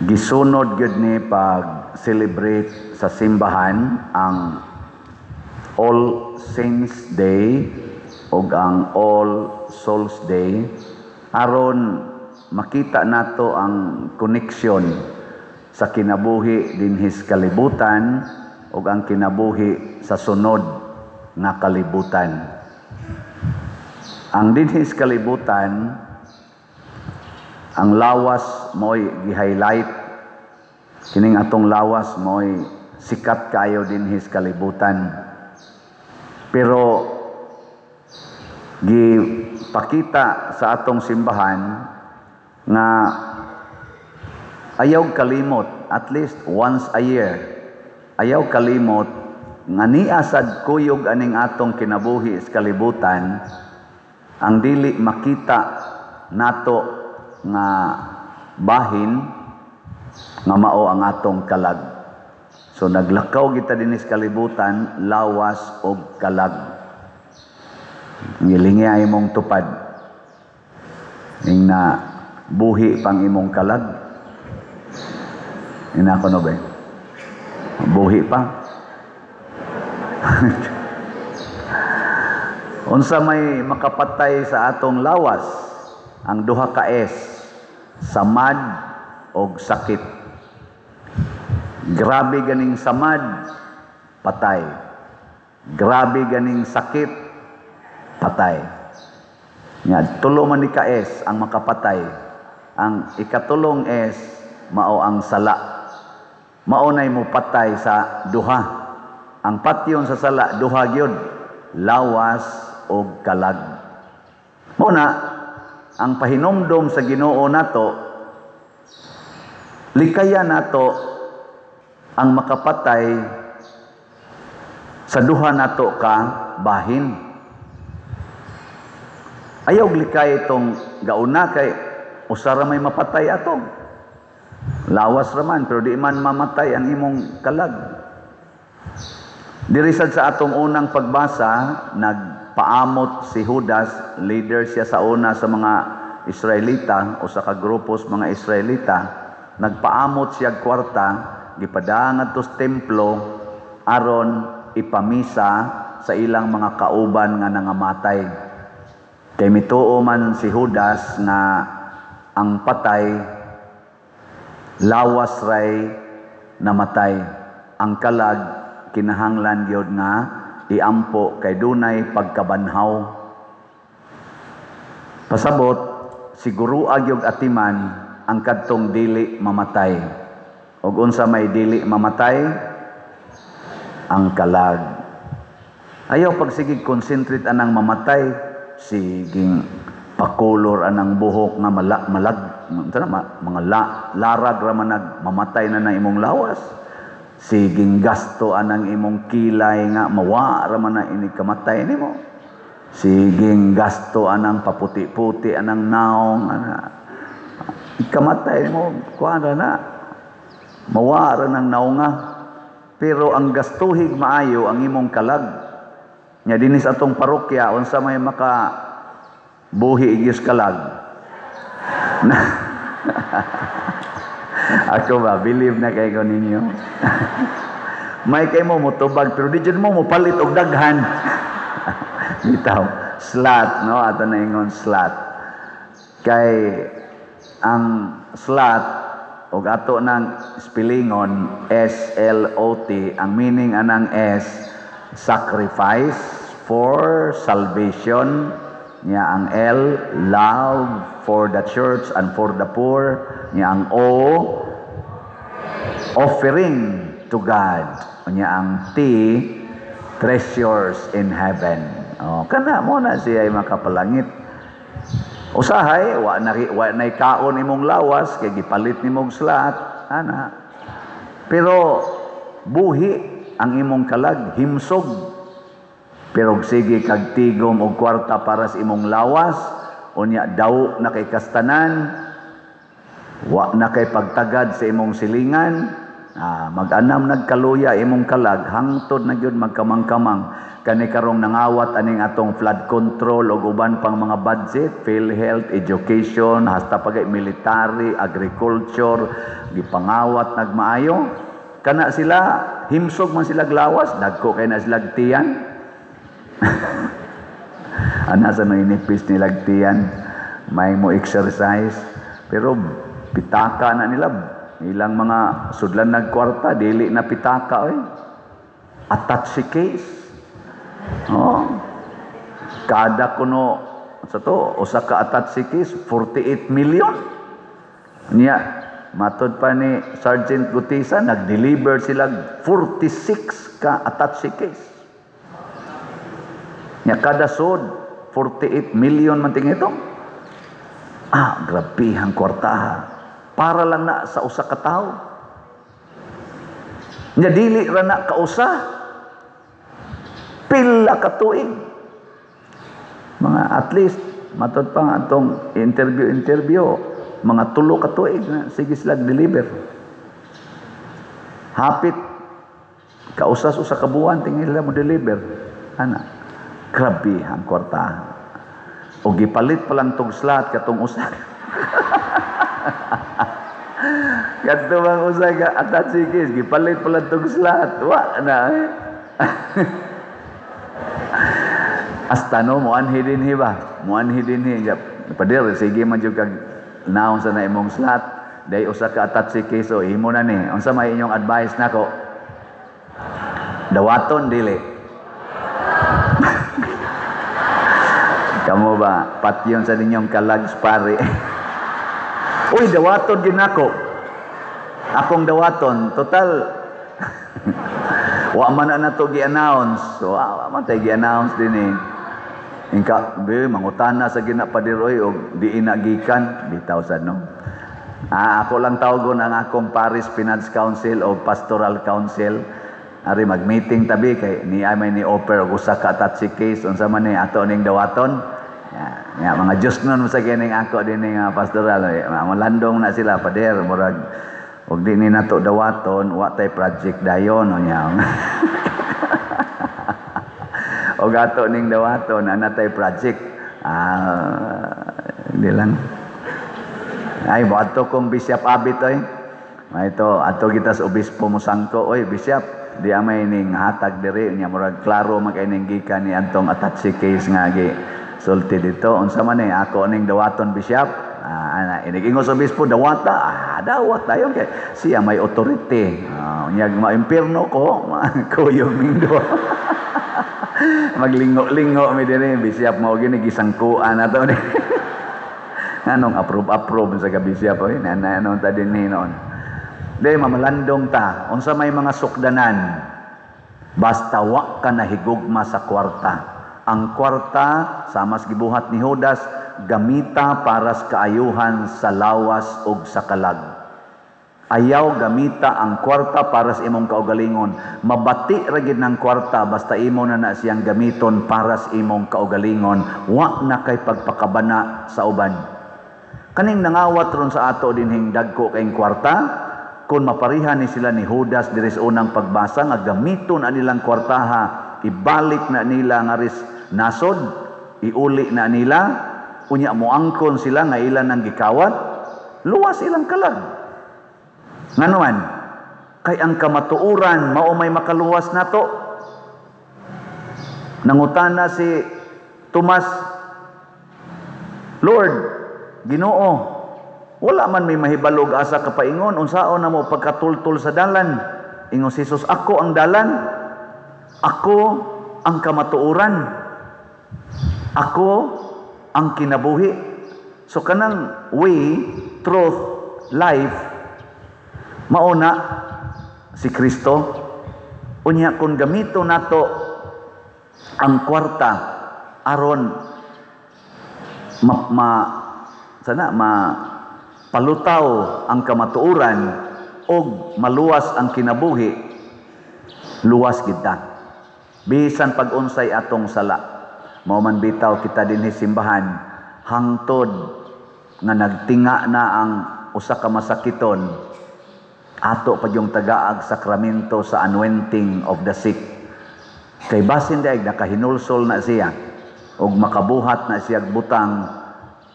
gisunod gyud ni pag celebrate sa simbahan ang All Saints Day ug ang All Souls Day aron makita nato ang koneksyon sa kinabuhi dinhis kalibutan ug ang kinabuhi sa sunod nga kalibutan. Ang dinhis kalibutan, ang lawas mo'y gi-highlight. Kining atong lawas mo'y sikat kayo dinhis kalibutan. Pero gipakita sa atong simbahan nga ayaw kalimot, at least once a year, ayaw kalimot nga niasad kuyog aning atong kinabuhi sa kalibutan, ang dili makita nato nga bahin nga mao ang atong kalag. So naglakaw kita dinis kalibutan, lawas og kalag. Ngilingi ay imong tupad ing na buhi pang imong kalag. Ina ko no ba? Buhi pa. Unsa may makapatay sa atong lawas? Ang duha ka S, samad og sakit. Grabe ganing samad, patay. Grabe ganing sakit, patay. Nga, tulo man ni ka S ang makapatay. Ang ikatulong S, mao ang sala. Maunay mo patay sa duha. Ang patyon sa sala, duha gyud, lawas og kalag. Muna, ang pahinumdom sa Ginoo nato, likaya nato ang makapatay sa duha nato ka bahin. Ayaw likay itong gauna kay usara may mapatay ato. Lawas raman pero di man mamatay ang imong kalag. Dirisad sa atong unang pagbasa, nagpaamot si Judas, leader siya sa una sa mga Israelita o sa kagrupos mga Israelita, nagpaamot siya kwarta, gipadaan sa templo aron ipamisa sa ilang mga kauban nga nangamatay. Kay mituo man si Judas na ang patay lawas ray namatay, ang kalag kinahanglan gyud nga iampo kay dunay pagkabanhaw. Pasabot siguro agyog atiman ang kadtong dili mamatay. Ug unsa may dili mamatay? Ang kalag. Ayaw pagsigig concentrate anang mamatay, siging pakulor anang buhok nga mga larag ra man mamatay na imong lawas. Siging gasto anang imong kilay nga mawa ra man ini kamatay nimo. Siging gasto anang paputi-puti anang naong ikamatay mo kuana na mawa ra nang naonga. Pero ang gastuhig maayo ang imong kalag. Nya dinis atong parokya unsa may maka buhi igyus kalag. Ako ba, believe na kayo ninyo. May kayo mo mutubag, pero di dyan mo palit og daghan. Bitaw, slat, no? Ato na ingon slat. Kay, ang slat, og ato ng spellingon, S-L-O-T, ang meaning anang S, sacrifice for salvation. Nya ang L, love for the church and for the poor. Nya ang O, offering to God. Nya ang T, treasures in heaven. Kana mo na siya ay makapalangit. Usahay, wa na kaon imong lawas, kay gipalit nimong slat. Ana. Pero, buhi ang imong kalag, himsog. Pero sige kag tigom og kwarta para sa imong lawas, unya daw na kay kastanan, wa na kay pagtagad sa imong silingan, mag-anam nagkaluya imong kalag, hangtod na gyud magkamang-kamang. kani karong nangawat aning atong flood control ug uban pang mga budget, PhilHealth, education, hasta pagay military, agriculture, gipangawat nagmaayo. Kana sila himsog man sila glawas, dagko kay na sila tiyan. Ana sa may nipis nilag tiyan, may mo exercise, pero pitaka na nila. Ilang mga sudlan nagkwarta, dili na pitaka attache case. Kada kuno sa to, usa ka attache case 48 million. Niya matod pa ni Sergeant Gutisa, nag-deliver sila 46 ka attache case. Niya kada sud 48 million man ting ito. Grabe ang kwarta. Para lang na sa usa ka tawo. Nya dili ra na kausa. Pila ka tuig. Mga at least matod pa atong interview mga 3 ka tuig na sige sila deliver. Hapit kausas usa ka buwan tingil mo deliver. Ana. Grabe ang kwarta. O gipalit pa lang tong slot katong usa. Kadto bang usa ka attache case gipalit pa lang tong slot. Wa na Hasta no mo anhi dinhi ba? Mo anhi dinhi. Pader sige man jud kag naon sa na imong slot. Day usa ka attache case o imo na ni. Unsa may inyong advice nako? Dawaton dili. Kamu ba patyon sa ninyong kalags pare? Uy, dawaton ginako. Akong dawaton total. Wa man na to gi-announce. Wa man tay gi-announce din Ingka mangutana sa ginapadiroy og di inagikan bitaw sad no. Ako lang tawgon ang akong Paris Finance Council o Pastoral Council. Ari mag-meeting tabi kay ni may ni offer og usa ka attache case unsa man ni ato ning dawaton. Ya, mga Diyos nun sa kining ako din nga pastoral. Malandong na sila pader murag og di ni nato dawaton wa tay project dayon nya. Og ato ning dawaton ana tay project. Di lang. Ay ato kong Bishop Abit ito ato kita sa obispo mo sangko Bishop di amay ning hatag diri nya murag klaro magkaining gikan ni antong attache case nga sulti dito unsa man ako ning dawaton Bishop inigingos obispo dawata dawat dayon kay siya may authority nyag maimpierno ko kuyog mindo maglingo-lingo mi diri Bishop mao gini gisangkuan ato ni anong approve sa Bishop nanong ta dinhi noon dai mamalandong ta unsa may mga sukdanan basta wa ka nahigugma sa kwarta. Ang kwarta, samas gibuhat ni Judas, gamita para sa kaayuhan sa lawas ug sa kalag. Ayaw gamita ang kwarta para sa imong kaugalingon. Mabati ra gid ng kwarta basta imo na siyang gamiton para sa imong kaugalingon. Wa na kay pagpakabana sa uban. Kaning nangawat ron sa ato dinhing dagko kayong kwarta, kung maparihan ni sila ni Judas diri sa unang pagbasa nga gamiton anilang kwartaha, ibalik na nila nga ris nasod, iuli na nila, unya moangkon sila nga ilan ang gikawat, luwas ilang kalag. Nganuan, kay ang kamatuuran mao may makaluwas nato. Nangutana si Tomas, Lord, Ginoo, wala man may mahibalog asa kapaingon, unsaon na mo pagkatultol sa dalan. Ingon si Jesus, ako ang dalan, ako ang kamatuuran, ako ang kinabuhi. So kanang way, truth, life, mauna si Kristo. Unya kung gamito nato ang kwarta aron palutaw ang kamatuuran o maluwas ang kinabuhi, luwas kita. Bisan pag-unsay atong sala. Mao man bitaw kita dinhi simbahan hangtod nga nagtinga na ang usa ka masakiton ato pa yung tagaag sakramento sa anointing of the sick. Kay basin daig nakahinulsol na siya ug makabuhat na siya butang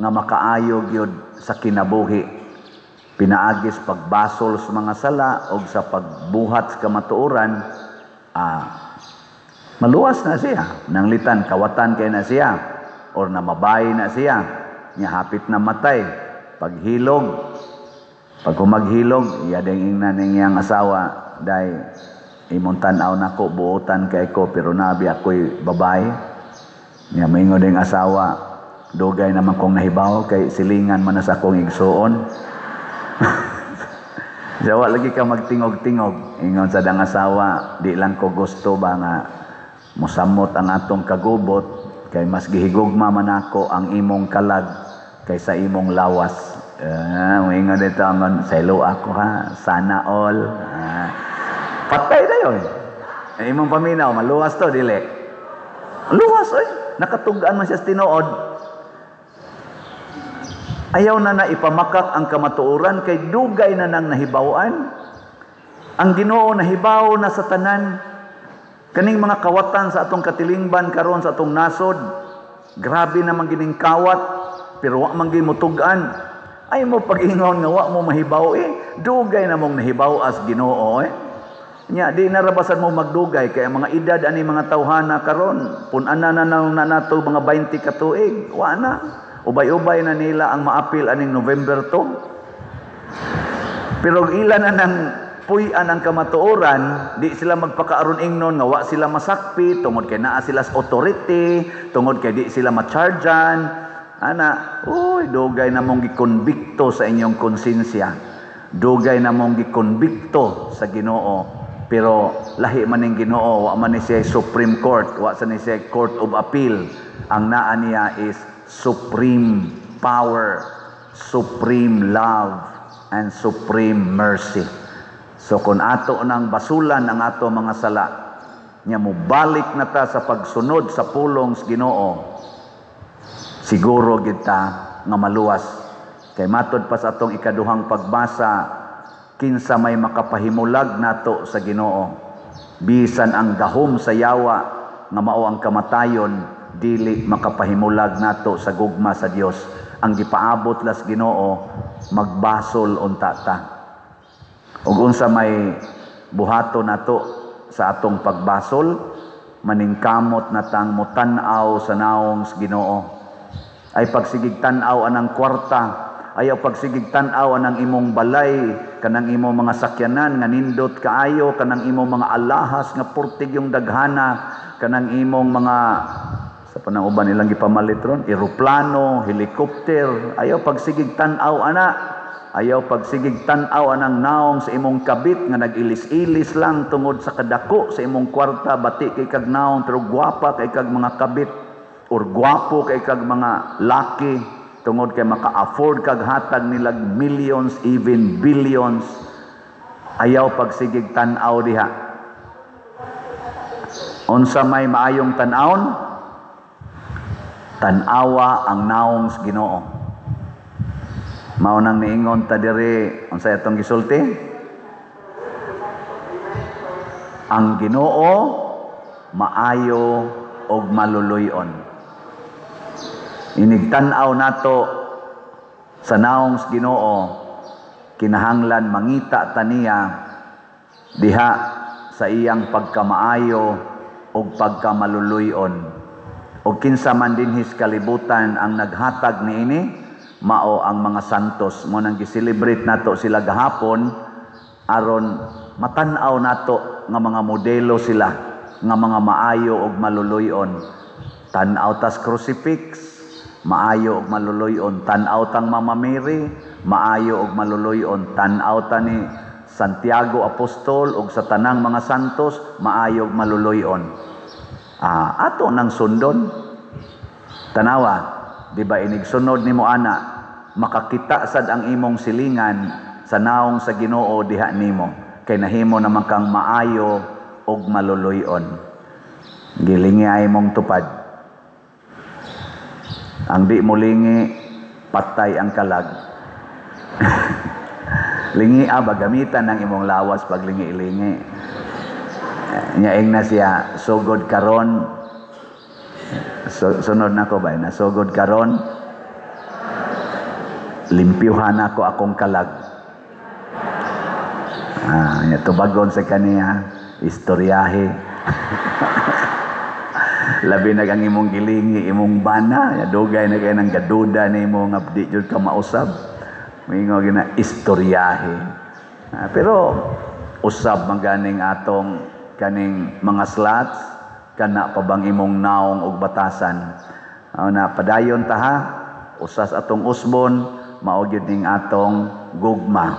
nga makaayo gyud sa kinabuhi. Pinaagis pagbasol sa mga sala ug sa pagbuhat sa kamatuoran, maluwas na siya. Nanglitan kawatan kay na siya or namabay na siya. Nya hapit na matay. Paghilog, pag humaghilog, iya ding ingnan niyang asawa, day imong tan-aw nako buotan kay ko pero nabi ako'y babae. Nya moingon ding asawa, dugay naman kong nahibaw kay silingan man sa akong igsuon. Jawa lagi ka magtingog-tingog. Ingon sa dang asawa, di lang ko gusto ba nga musamot ang atong kagubot kay mas gihigugma man ako ang imong kalag kaysa imong lawas. Ingon dito ang selo ako ha, sana all. Patay na yun. Imong paminaw, maluwas to, dili. Luwas, nakatugaan man siya sa tinuod. Ayaw na ipamakak ang kamatuoran kay dugay na nang nahibawan. Ang Ginoo nahibaw na sa tanan. Kaning mga kawatan sa atong katilingban karon sa atong nasod, grabe naman gining kawat, pero wa man gyud mutugan. Ay mo pag-ingon nga wa mo mahibaw dugay na mong nahibaw as Ginoo Nya di narabasan mo magdugay kay mga edad ani mga tawhana karon, pun-ana na nato mga 20 ka tuig, wa na. Ubay-ubay na nila ang maapil aning November 2. Pero ilan na nang puy-an ang kamatuoran, di sila magpakaaron ingnon nga wa sila masakpi tungod kay naa sila sa authority, tungod kay di sila macharjan. Dugay na mong gikonbikto sa inyong konsensya. Dugay na mong gikonbikto sa Ginoo. Pero lahi man ning Ginoo, wa man ni siya Supreme Court, wa sa ni siya Court of Appeal. Ang naa niya is supreme power, supreme love, and supreme mercy. So kung ato nang basulan ang ato mga sala, nya mo balik na ta sa pagsunod sa pulong sa Ginoo, siguro kita nga maluwas. Kay matod pa sa atong ikaduhang pagbasa, kinsa may makapahimulag nato sa Ginoo, bisan ang gahom sa yawa nga mao ang kamatayon, dili makapahimulag nato sa gugma sa Dios. Ang gipaabot las Ginoo, magbasol unta ta. Ug unsa may buhato nato sa atong pagbasol, maningkamot natang mutan-aw sa naong sa Ginoo. Ay pagsigig tan-aw anang kwarta, ayaw pagsigig tan-aw anang imong balay, kanang imong mga sakyanan nga nindot kaayo, kanang imong mga alahas nga purtig yung daghana, kanang imong mga sa pananguban nilang gipamalit ron, eroplano, helicopter. Ayaw pagsigig tan-aw ana, ayaw pagsigig tan-aw anang naong sa imong kabit nga nag-ilis-ilis lang tungod sa kadako sa imong kwarta, bati kay kag naong pero gwapa kay kag mga kabit or gwapo kay kag mga laki tungod kay maka-afford kag hatag nilag millions, even billions. Ayaw pagsigig tan-aw diha. Unsa may maayong tan-awon? Tan-awa ang naong sa Ginoo. Mao nang niingon ta diri, unsay atong gisulti? Ang Ginoo maayo og maluluyon. Inig tan-aw nato sa naong sa Ginoo, kinahanglan mangita taniya diha sa iyang pagkamaayo og pagkamaluluyon. O kinsa man dinhis kalibutan ang naghatag niini, mao ang mga santos. Mo nang gi-celebrate nato sila gahapon aron matan-aw nato nga mga modelo sila nga mga maayo og maluluyon. Tan-aw tas crucifix, maayo og maluluyon. Tan-aw tang Mama Mary, maayo og maluluyon. Tan-aw ta ni Santiago Apostol ug sa tanang mga santos, maayo og maluluyon. Ato nang sundon. Tanawa, di ba inig sunod nimo ana, makakita sad ang imong silingan sa naong sa Ginoo diha nimo, kay nahimo naman kang maayo og maluluyon. Gilingi ay mong tupad. Ang di mo lingi, patay ang kalag. Lingi ba gamitan ng imong lawas pag lingi-lingi. Nyaing na siya, sugod karon, sunod na ko ba, na sugod karon, limpyuhan ako akong kalag. Tubagon sa kaniya, istoryahe. Labi na kang imong gilingi, imong bana, dugay na kayo ng gaduda na imong abdi jud ka mausab. Mingo gina istoryahe. Pero usab maganing atong kaning mga slots kana pa bang imong naong og batasan. Na padayon ta ha, usas atong usbon mao gyud ning atong gugma.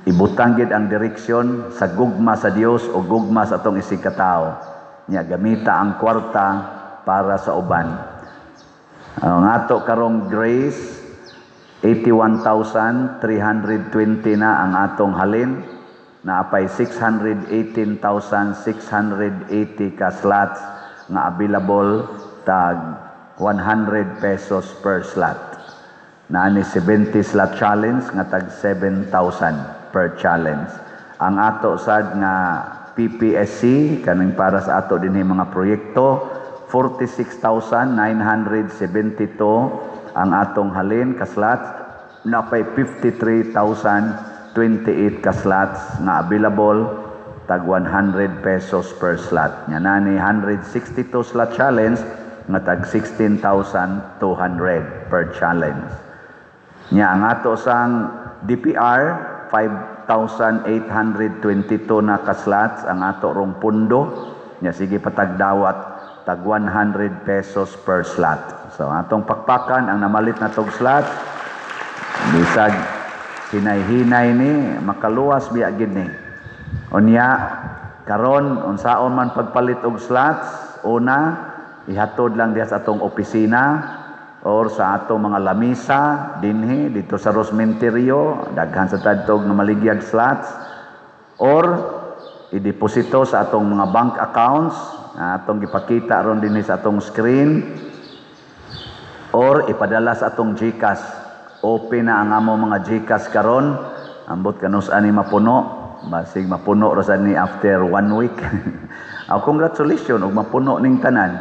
Ibutang gid ang direksyon sa gugma sa Dios o gugma sa atong isig ka tawo. Nya gamita ang kwarta para sa uban. Ang ato karong grace 81,320 na ang atong halin, na apay 618,680 ka slots nga available tag 100 pesos per slot. Naani 70 slot challenge nga tag 7,000 per challenge. Ang ato sad nga PPSC kaning para sa ato dinhi mga proyekto 46,972 ang atong halin ka slots, napay 53,028 ka slots nga available tag 100 pesos per slot. Nya nani 162 slot challenge nga tag 16,200 per challenge. Nya ang ato sang DPR 5,822 na ka slots ang ato rong pundo. Nya sige patagdawat tag 100 pesos per slot. So atong pakpakan ang namalit na tog slots. Bisag hinay-hinay ni makaluwas biya gid ni. Unya karon unsaon man pagpalit og slots, una ihatod lang diha sa atong opisina or sa atong mga lamisa dinhi dito sa Rosmenterio, daghan sa tadtog na maligyag slots, or ideposito sa atong mga bank accounts atong gipakita ron dinhi sa atong screen, or ipadala sa atong GCash. Open na ang among mga GCash karon, ambot kanus ani mapuno, basig mapuno ra sad ni after 1 week. Congratulations ug mapuno ning tanan.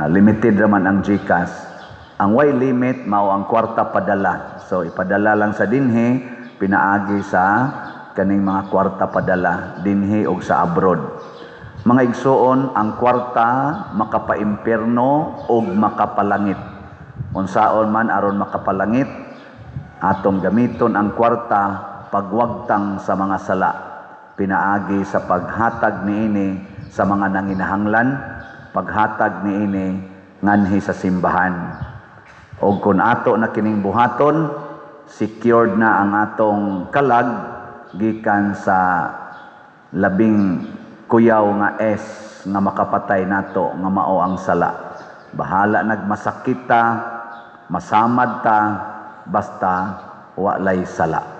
Limited raman ang GCash. Ang way limit mao ang kwarta padala. So ipadala lang sa dinhi, pinaagi sa kaning mga kwarta padala dinhi og sa abroad. Mga igsuon, ang kwarta makapaimpierno og makapalangit. Unsaon man aron makapalangit, atong gamiton ang kwarta pagwagtang sa mga sala. Pinaagi sa paghatag niini sa mga nanginahanglan, paghatag niini nganhi sa simbahan. O kung ato na kining buhaton, secured na ang atong kalag gikan sa labing kuyaw nga nga makapatay nato nga mao ang sala. Bahala nagmasakit ta, masamad ta, basta walay sala.